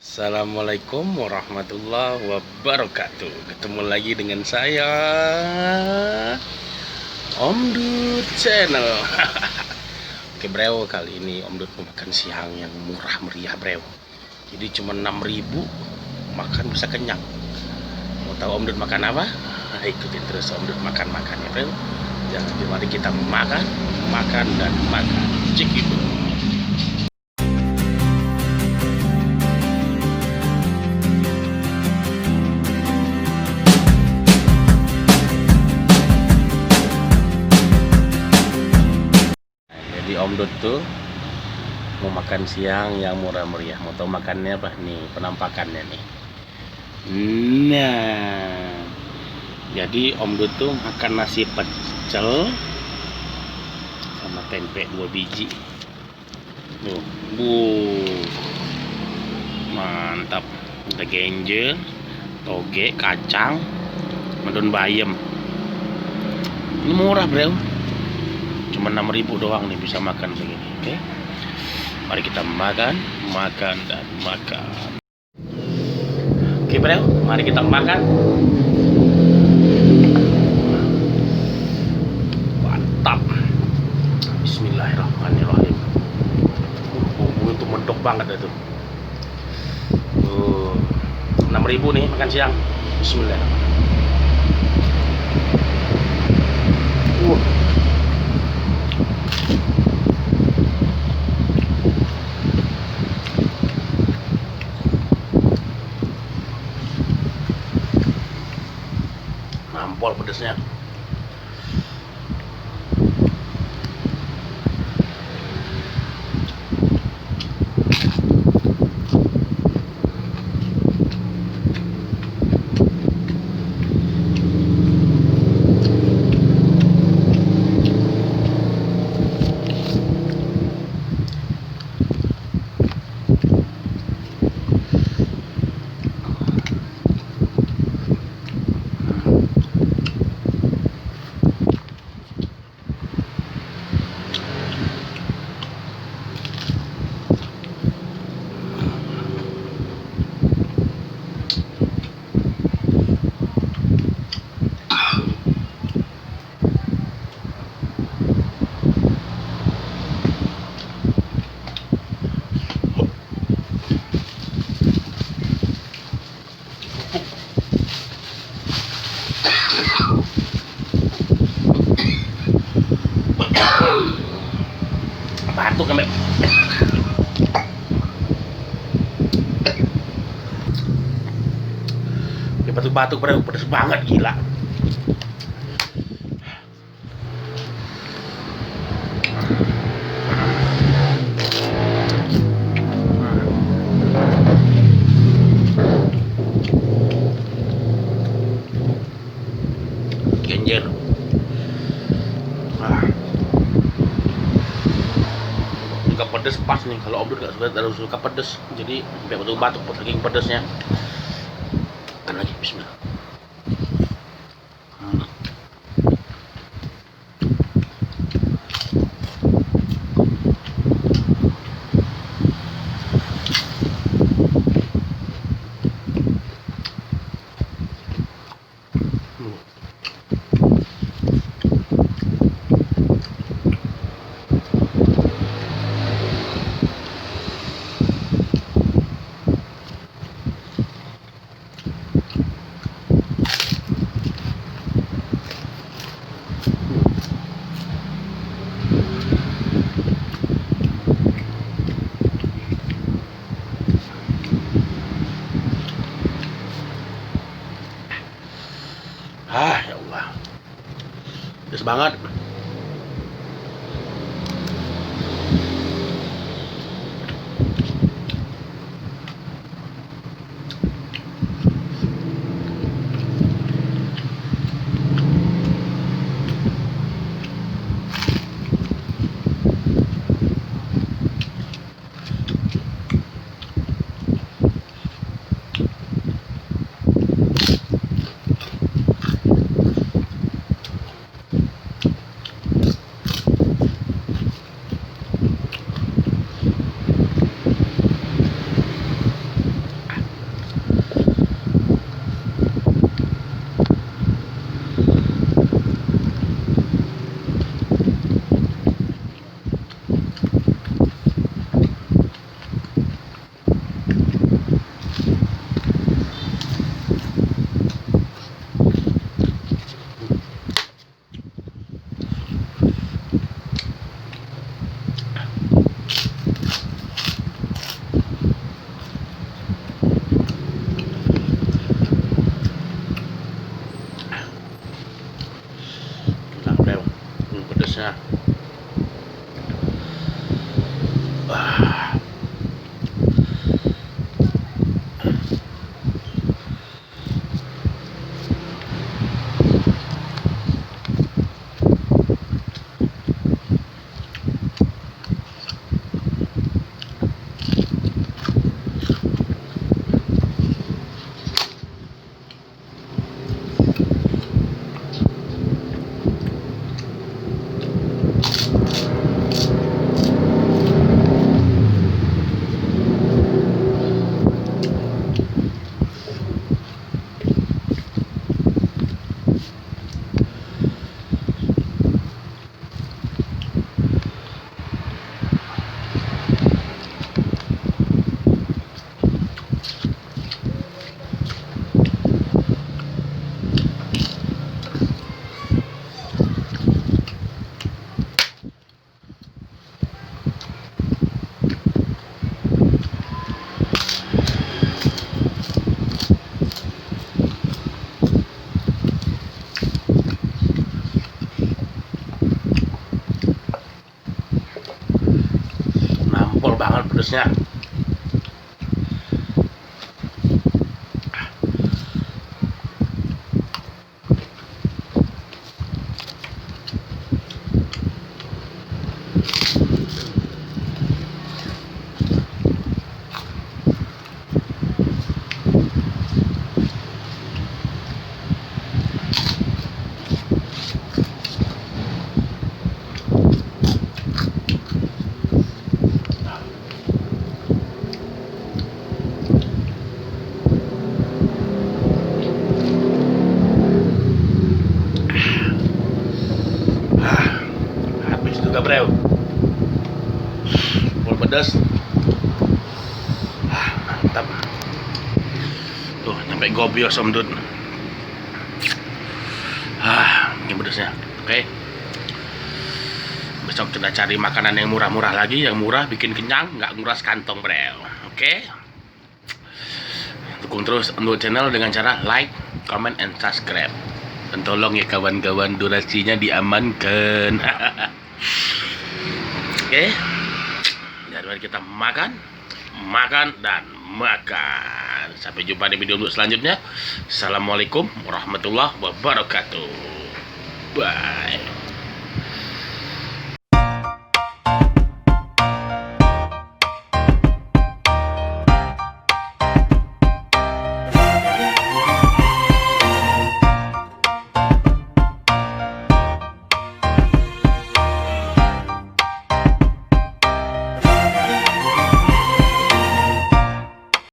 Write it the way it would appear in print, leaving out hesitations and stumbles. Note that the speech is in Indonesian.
Assalamualaikum warahmatullahi wabarakatuh. Ketemu lagi dengan saya Om Dut Channel. Oke bro, kali ini Om Dut mau makan siang yang murah meriah bro. Jadi cuma 6.000 makan bisa kenyang. Mau tahu Om Dut makan apa? Nah, ikutin terus Om Dut makan-makan ya bro. Jangan mari kita makan dan makan. Cek itu. Jadi Om Dut tuh mau makan siang yang murah meriah. Mau tahu makannya apa nih? Penampakannya nih. Nah, jadi Om Dut tuh makan nasi pecel sama tempe 2 biji. Tuh, mantap. Ada genjer, toge, kacang, daun bayam. Ini murah bro. Cuma 6.000 doang nih bisa makan begini. Oke, mari kita makan dan makan. Oke bro, mari kita makan. Mantap. Bismillahirrahmanirrahim. Bumbu itu medok banget itu. 6.000 nih makan siang. Bismillahirrahmanirrahim. Nampol pedesnya. Batuk sampai batuk-batuk bro, pedes banget gila. Genjer. Juga pedes pas nih, kalau Om Dut gak suka pedes, jadi sampai batuk-batuk saking pedesnya. Makan lagi, bismillah. Ya Allah, pedes banget. pedasnya. Habis juga bro, full pedas. Mantap tuh, nyampe gobios Om Dud. Ini pedasnya. Oke, besok kita cari makanan yang murah-murah lagi, yang murah bikin kenyang, nggak nguras kantong bro. Oke, dukung terus untuk channel dengan cara like, comment, and subscribe. Dan tolong ya kawan-kawan, durasinya diamankan. Oke, jadi kita makan, dan makan. Sampai jumpa di video selanjutnya. Assalamualaikum warahmatullahi wabarakatuh. Bye.